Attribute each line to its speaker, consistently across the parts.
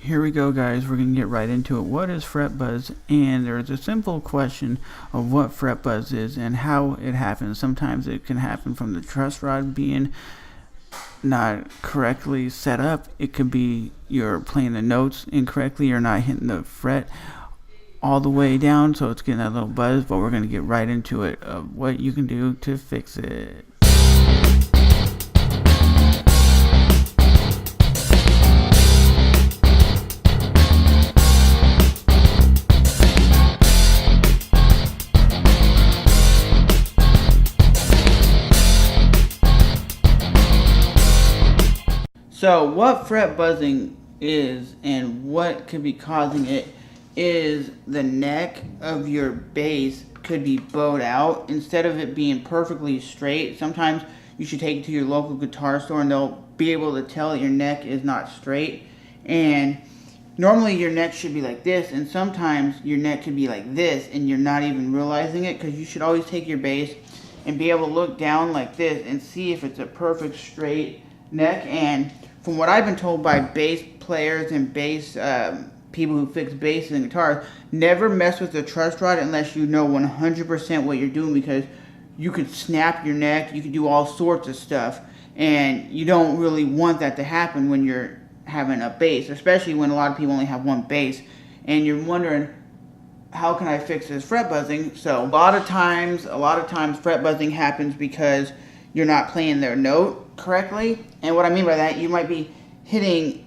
Speaker 1: Here we go, guys. We're going to get right into it. What is fret buzz? And there's a simple question of what fret buzz is and how it happens. Sometimes it can happen from the truss rod being not correctly set up. It could be you're playing the notes incorrectly, you're not hitting the fret all the way down, so it's getting that little buzz. But we're going to get right into it of what you can do to fix it. So what fret buzzing is and what could be causing it is the neck of your bass could be bowed out. Instead of it being perfectly straight, sometimes you should take it to your local guitar store and they'll be able to tell your neck is not straight. And normally your neck should be like this, and sometimes your neck could be like this and you're not even realizing it, because you should always take your bass and be able to look down like this and see if it's a perfect straight neck. And from what I've been told by bass players and bass people who fix basses and guitars, never mess with the truss rod unless you know 100% what you're doing, because you could snap your neck, you could do all sorts of stuff, and you don't really want that to happen when you're having a bass, especially when a lot of people only have one bass, and you're wondering, how can I fix this fret buzzing? So a lot of times fret buzzing happens because you're not playing their note correctly. And what I mean by that, you might be hitting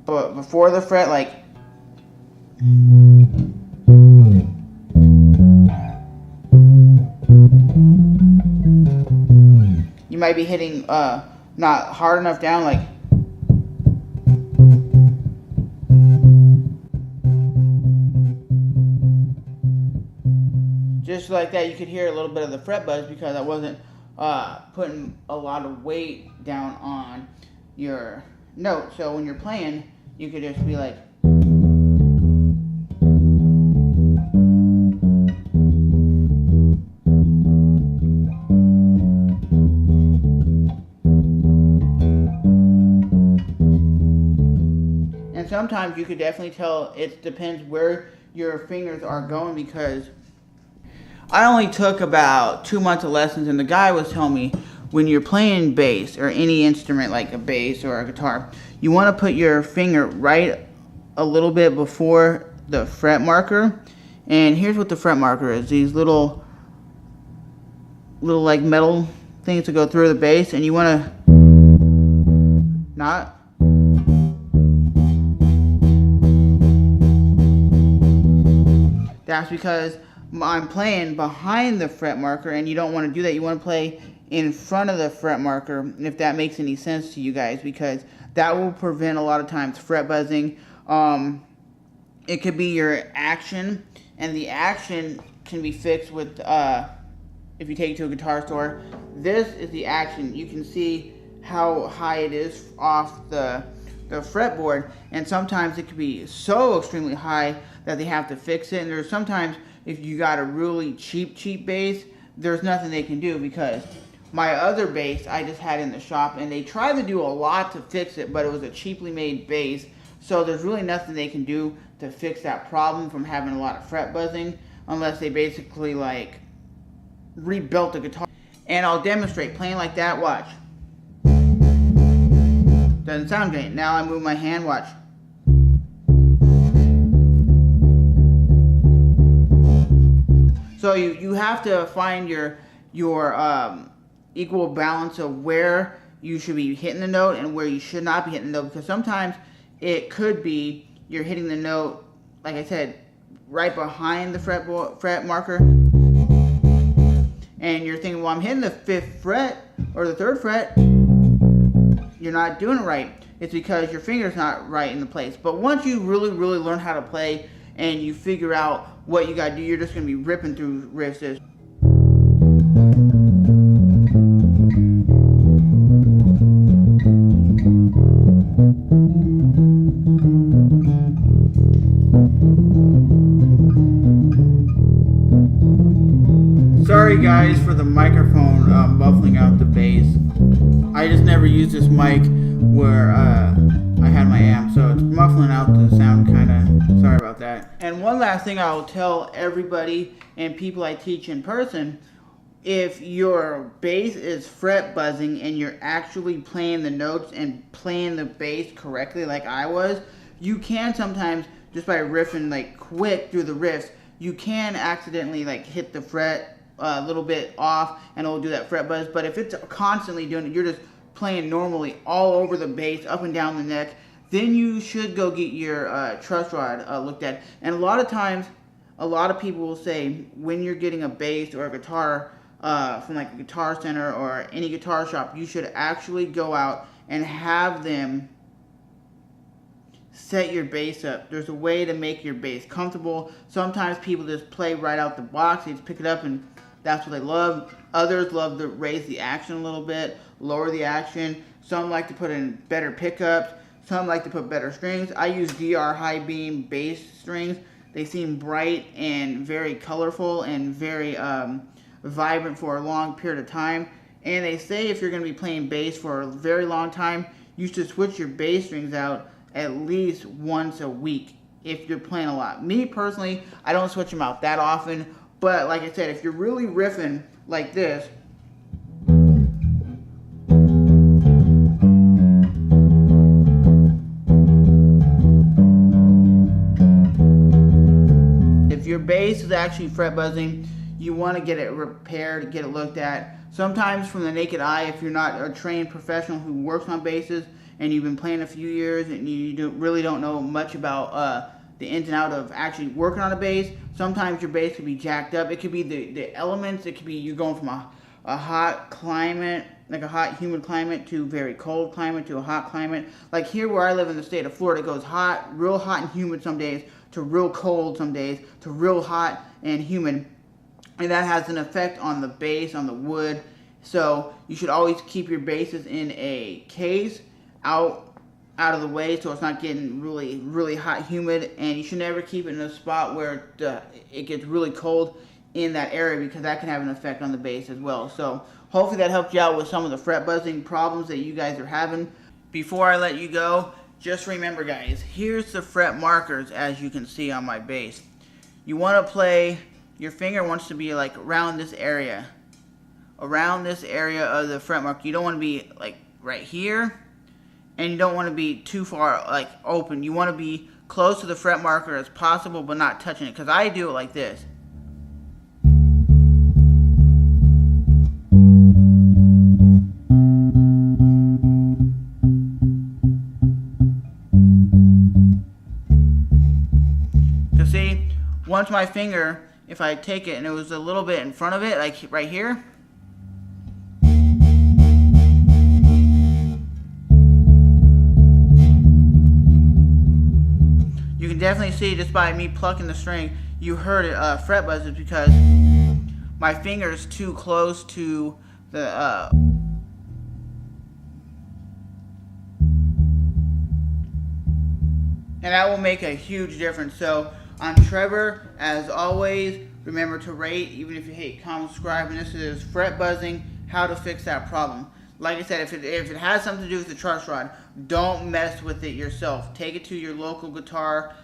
Speaker 1: before the fret, like you might be hitting not hard enough down, like just like that. You could hear a little bit of the fret buzz because I wasn't putting a lot of weight down on your note. So when you're playing, you could just be like, and sometimes you could definitely tell it depends where your fingers are going, because I only took about 2 months of lessons, and the guy was telling me when you're playing bass or any instrument like a bass or a guitar, you want to put your finger right a little bit before the fret marker. And here's what the fret marker is: these little like metal things to go through the bass, and you want to not. That's because I'm playing behind the fret marker, and you don't want to do that. You want to play in front of the fret marker, if that makes any sense to you guys, because that will prevent a lot of times fret buzzing. It could be your action, and the action can be fixed with, if you take it to a guitar store, this is the action. You can see how high it is off the fretboard, and sometimes it could be so extremely high that they have to fix it. And there's sometimes, if you got a really cheap bass, there's nothing they can do, because my other bass I just had in the shop, and they tried to do a lot to fix it, but it was a cheaply made bass, so there's really nothing they can do to fix that problem from having a lot of fret buzzing, unless they basically like rebuilt the guitar. And I'll demonstrate playing like that. Watch. Doesn't sound great. Now I move my hand. Watch. So you have to find your equal balance of where you should be hitting the note and where you should not be hitting the note, because sometimes it could be you're hitting the note, like I said, right behind the fret marker, and you're thinking, well, I'm hitting the 5th fret or the 3rd fret. You're not doing it right. It's because your finger's not right in the place. But once you really learn how to play and you figure out what you gotta do, you're just gonna be ripping through riffs. Sorry guys for the microphone muffling out the bass. I just never used this mic where I had my amp, so it's muffling out the sound kind of. Sorry about that. And one last thing I will tell everybody and people I teach in person, if your bass is fret buzzing and you're actually playing the notes and playing the bass correctly like I was, you can sometimes, just by riffing like quick through the riffs, you can accidentally like hit the fret a little bit off and it'll do that fret buzz. But if it's constantly doing it, you're just playing normally all over the bass, up and down the neck, then you should go get your truss rod looked at. And a lot of times, a lot of people will say when you're getting a bass or a guitar from like a Guitar Center or any guitar shop, you should actually go out and have them set your bass up. There's a way to make your bass comfortable. Sometimes people just play right out the box, they just pick it up and that's what they love. Others love to raise the action a little bit, lower the action. Some like to put in better pickups. Some like to put better strings. I use DR high beam bass strings. They seem bright and very colorful and very vibrant for a long period of time. And they say if you're going to be playing bass for a very long time, you should switch your bass strings out at least once a week if you're playing a lot. Me personally, I don't switch them out that often, but like I said, if you're really riffing like this, if your bass is actually fret buzzing, you want to get it repaired, get it looked at. Sometimes from the naked eye, if you're not a trained professional who works on basses and you've been playing a few years and you really don't know much about the ins and out of actually working on a bass, sometimes your bass could be jacked up. It could be the elements. It could be you going from a hot climate, like a hot humid climate, to very cold climate, to a hot climate. Like here where I live in the state of Florida, it goes hot, real hot and humid some days, to real cold some days, to real hot and humid. And that has an effect on the bass, on the wood. So you should always keep your basses in a case out of the way so it's not getting really hot, humid. And you should never keep it in a spot where it gets really cold in that area, because that can have an effect on the bass as well. So hopefully that helped you out with some of the fret buzzing problems that you guys are having. Before I let you go, just remember guys, here's the fret markers as you can see on my bass. You want to play, your finger wants to be like around this area of the fret marker. You don't want to be like right here, and you don't want to be too far like open. You want to be close to the fret marker as possible, but not touching it, because I do it like this. See, once my finger, if I take it and it was a little bit in front of it, like right here, you can definitely see just by me plucking the string, you heard it fret buzzes, because my finger is too close to the and that will make a huge difference. So I'm Trevor. As always, remember to rate, even if you hate, comment, subscribe. And this is fret buzzing, how to fix that problem. Like I said, if it has something to do with the truss rod, don't mess with it yourself. Take it to your local guitar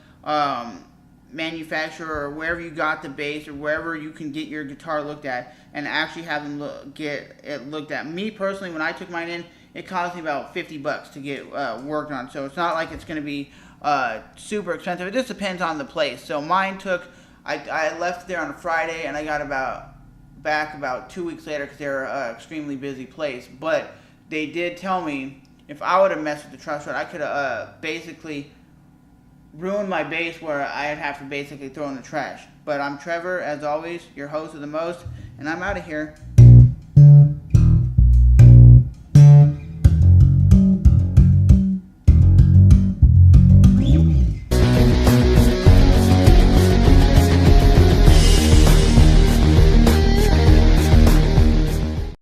Speaker 1: manufacturer, or wherever you got the bass, or wherever you can get your guitar looked at, and actually have them get it looked at. Me personally, when I took mine in, it cost me about $50 to get worked on. So it's not like it's going to be super expensive. It just depends on the place. So mine took, I left there on a Friday, and I got back about 2 weeks later, because they're an extremely busy place. But they did tell me if I would have messed with the truss rod, I could have basically ruined my bass, where I'd have to basically throw in the trash. But I'm Trevor, as always, your host of the most, and I'm out of here.